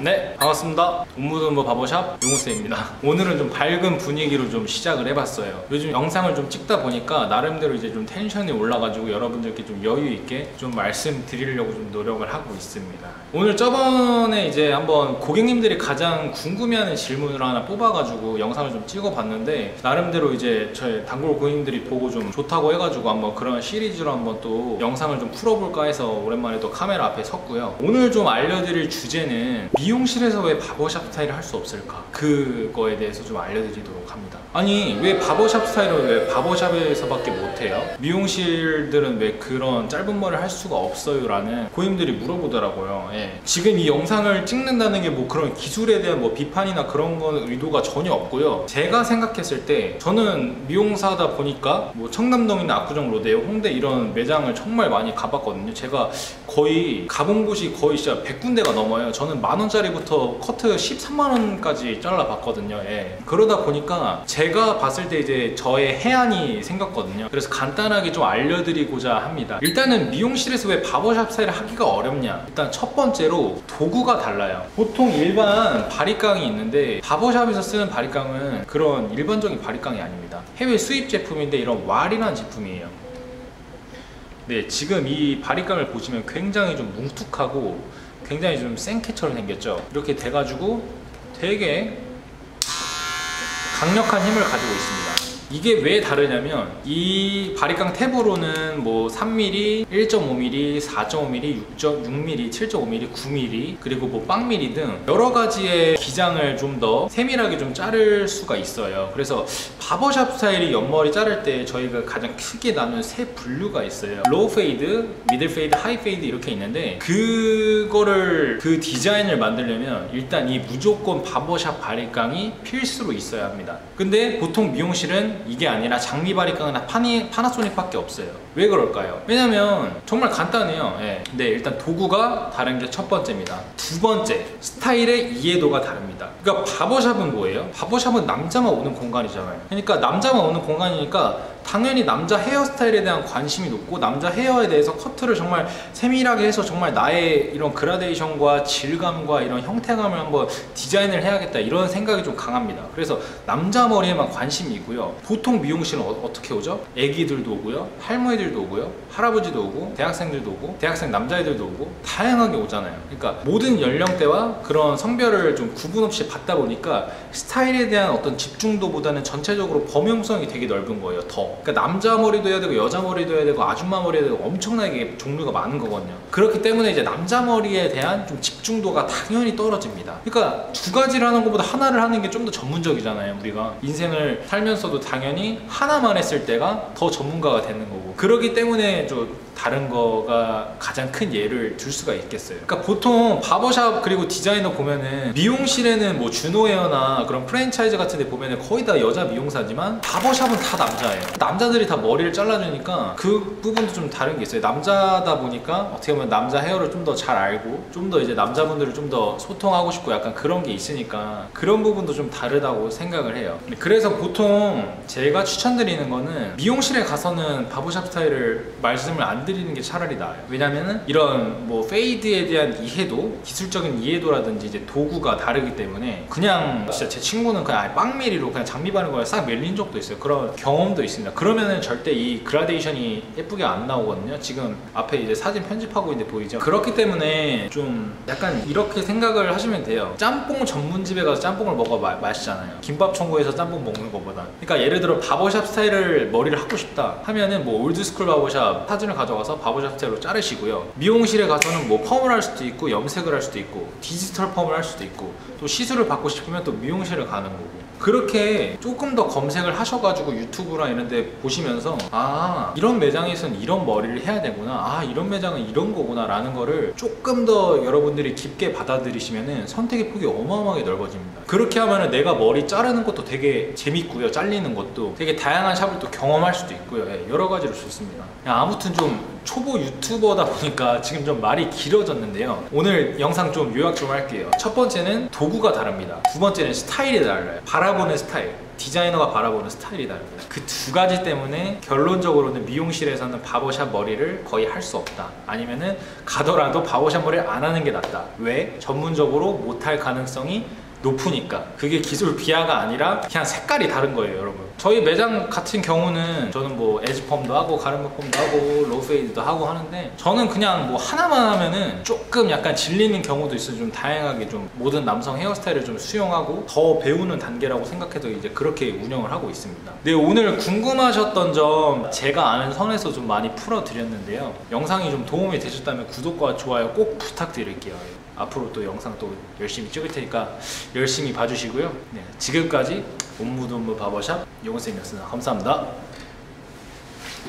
네, 반갑습니다. 동무동무 바버샵 용우쌤입니다. 오늘은 좀 밝은 분위기로 좀 시작을 해봤어요. 요즘 영상을 좀 찍다 보니까 나름대로 이제 좀 텐션이 올라가지고 여러분들께 좀 여유 있게 좀 말씀드리려고 좀 노력을 하고 있습니다. 오늘 저번에 이제 한번 고객님들이 가장 궁금해하는 질문을 하나 뽑아가지고 영상을 좀 찍어봤는데, 나름대로 이제 저희 단골 고객님들이 보고 좀 좋다고 해가지고 한번 그런 시리즈로 한번 또 영상을 좀 풀어볼까 해서 오랜만에 또 카메라 앞에 섰고요. 오늘 좀 알려드릴 주제는 미용실에서 왜 바버샵 스타일을 할 수 없을까? 그거에 대해서 좀 알려드리도록 합니다. 아니, 왜 바버샵 스타일을 왜 바버샵에서밖에 못해요? 미용실들은 왜 그런 짧은 머리를 할 수가 없어요? 라는 고객님들이 물어보더라고요. 예. 지금 이 영상을 찍는다는 게 뭐 그런 기술에 대한 뭐 비판이나 그런 건 의도가 전혀 없고요. 제가 생각했을 때 저는 미용사다 보니까 뭐 청담동이나 압구정 로데오, 홍대 이런 매장을 정말 많이 가봤거든요. 제가 거의 가본 곳이 거의 진짜 100군데가 넘어요. 저는 만원짜리부터 커트 13만원까지 잘라봤거든요. 예. 그러다 보니까 제가 봤을 때 이제 저의 해안이 생겼거든요. 그래서 간단하게 좀 알려드리고자 합니다. 일단은 미용실에서 왜 바버샵 스타일을 하기가 어렵냐? 일단 첫 번째로 도구가 달라요. 보통 일반 바리깡이 있는데 바버샵에서 쓰는 바리깡은 그런 일반적인 바리깡이 아닙니다. 해외 수입 제품인데 이런 왈이라는 제품이에요. 네, 지금 이 바리깡을 보시면 굉장히 좀 뭉툭하고 굉장히 좀 생캐처럼 생겼죠. 이렇게 돼가지고 되게 강력한 힘을 가지고 있습니다. 이게 왜 다르냐면 이 바리깡 탭으로는 뭐 3mm, 1.5mm, 4.5mm, 6.6mm, 7.5mm, 9mm 그리고 뭐 빵밀리 등 여러 가지의 기장을 좀 더 세밀하게 좀 자를 수가 있어요. 그래서 바버샵 스타일이 옆머리 자를 때 저희가 가장 크게 나눈 세 분류가 있어요. 로우 페이드, 미들 페이드, 하이 페이드 이렇게 있는데, 그거를 그 디자인을 만들려면 일단 이 무조건 바버샵 바리깡이 필수로 있어야 합니다. 근데 보통 미용실은 이게 아니라 장미 바리깡이나 파나소닉 밖에 없어요. 왜 그럴까요? 왜냐면 정말 간단해요. 예. 근데 일단 도구가 다른 게 첫 번째입니다. 두 번째, 스타일의 이해도가 다릅니다. 그러니까 바버샵은 뭐예요? 바버샵은 남자만 오는 공간이잖아요. 그러니까 남자만 오는 공간이니까 당연히 남자 헤어스타일에 대한 관심이 높고, 남자 헤어에 대해서 커트를 정말 세밀하게 해서 정말 나의 이런 그라데이션과 질감과 이런 형태감을 한번 디자인을 해야겠다, 이런 생각이 좀 강합니다. 그래서 남자 머리에만 관심이 있고요. 보통 미용실은 어떻게 오죠? 애기들도 오고요, 할머니들도 오고요, 할아버지도 오고, 대학생들도 오고, 대학생 남자애들도 오고, 다양하게 오잖아요. 그러니까 모든 연령대와 그런 성별을 좀 구분 없이 받다 보니까 스타일에 대한 어떤 집중도보다는 전체적으로 범용성이 되게 넓은 거예요. 그러니까 남자 머리도 해야 되고 여자 머리도 해야 되고 아줌마 머리 해야 되고 엄청나게 종류가 많은 거거든요. 그렇기 때문에 이제 남자 머리에 대한 좀 집중도가 당연히 떨어집니다. 그러니까 두 가지를 하는 것보다 하나를 하는 게 좀 더 전문적이잖아요. 우리가 인생을 살면서도 당연히 하나만 했을 때가 더 전문가가 되는 거고, 그렇기 때문에 좀 다른 거가 가장 큰 예를 들 수가 있겠어요. 그러니까 보통 바버샵 그리고 디자이너 보면은 미용실에는 뭐 준호헤어나 그런 프랜차이즈 같은 데 보면은 거의 다 여자 미용사지만 바버샵은 다 남자예요. 남자들이 다 머리를 잘라주니까 그 부분도 좀 다른 게 있어요. 남자다 보니까 어떻게 보면 남자 헤어를 좀 더 잘 알고 좀 더 이제 남자분들을 좀 더 소통하고 싶고 약간 그런 게 있으니까 그런 부분도 좀 다르다고 생각을 해요. 그래서 보통 제가 추천드리는 거는 미용실에 가서는 바버샵 스타일을 말씀을 안 드리는 게 차라리 나아요. 왜냐면은 이런 뭐 페이드에 대한 이해도, 기술적인 이해도라든지 이제 도구가 다르기 때문에 그냥 진짜 제 친구는 그냥 아예 빵밀리로 그냥 장미 바른 거에 싹 밀린 적도 있어요. 그런 경험도 있습니다. 그러면은 절대 이 그라데이션이 예쁘게 안 나오거든요. 지금 앞에 이제 사진 편집하고 있는데 보이죠? 그렇기 때문에 좀 약간 이렇게 생각을 하시면 돼요. 짬뽕 전문집에 가서 짬뽕을 먹어 마시잖아요. 김밥 천국에서 짬뽕 먹는 것보다. 그러니까 예를 들어 바버샵 스타일을 머리를 하고 싶다 하면은 뭐 올드스쿨 바버샵 사진을 가져가서 바버샵 스타일로 자르시고요. 미용실에 가서는 뭐 펌을 할 수도 있고 염색을 할 수도 있고 디지털 펌을 할 수도 있고, 또 시술을 받고 싶으면 또 미용실을 가는 거고, 그렇게 조금 더 검색을 하셔가지고 유튜브나 이런 데 보시면서 아, 이런 매장에서는 이런 머리를 해야 되구나, 아, 이런 매장은 이런 거구나 라는 거를 조금 더 여러분들이 깊게 받아들이시면은 선택의 폭이 어마어마하게 넓어집니다. 그렇게 하면은 내가 머리 자르는 것도 되게 재밌고요, 잘리는 것도 되게 다양한 샵을 또 경험할 수도 있고요. 예, 여러 가지로 좋습니다. 아무튼 좀 초보 유튜버다 보니까 지금 좀 말이 길어졌는데요. 오늘 영상 좀 요약 좀 할게요. 첫 번째는 도구가 다릅니다. 두 번째는 스타일이 달라요. 바라보는 스타일. 디자이너가 바라보는 스타일이 다릅니다. 그 두 가지 때문에 결론적으로는 미용실에서는 바버샵 머리를 거의 할 수 없다. 아니면은 가더라도 바버샵 머리를 안 하는 게 낫다. 왜? 전문적으로 못할 가능성이 높으니까. 그게 기술 비하가 아니라 그냥 색깔이 다른 거예요, 여러분. 저희 매장 같은 경우는 저는 뭐 에즈펌도 하고 가르마 펌도 하고 로우페이드도 하고 하는데, 저는 그냥 뭐 하나만 하면은 조금 약간 질리는 경우도 있어요. 좀 다양하게 좀 모든 남성 헤어스타일을 좀 수용하고 더 배우는 단계라고 생각해서 이제 그렇게 운영을 하고 있습니다. 네, 오늘 궁금하셨던 점 제가 아는 선에서 좀 많이 풀어드렸는데요. 영상이 좀 도움이 되셨다면 구독과 좋아요 꼭 부탁드릴게요. 앞으로 또 영상 또 열심히 찍을 테니까 열심히 봐주시고요. 네, 지금까지 옴무드옴무 바버샵 용훈쌤이었습니다. 감사합니다.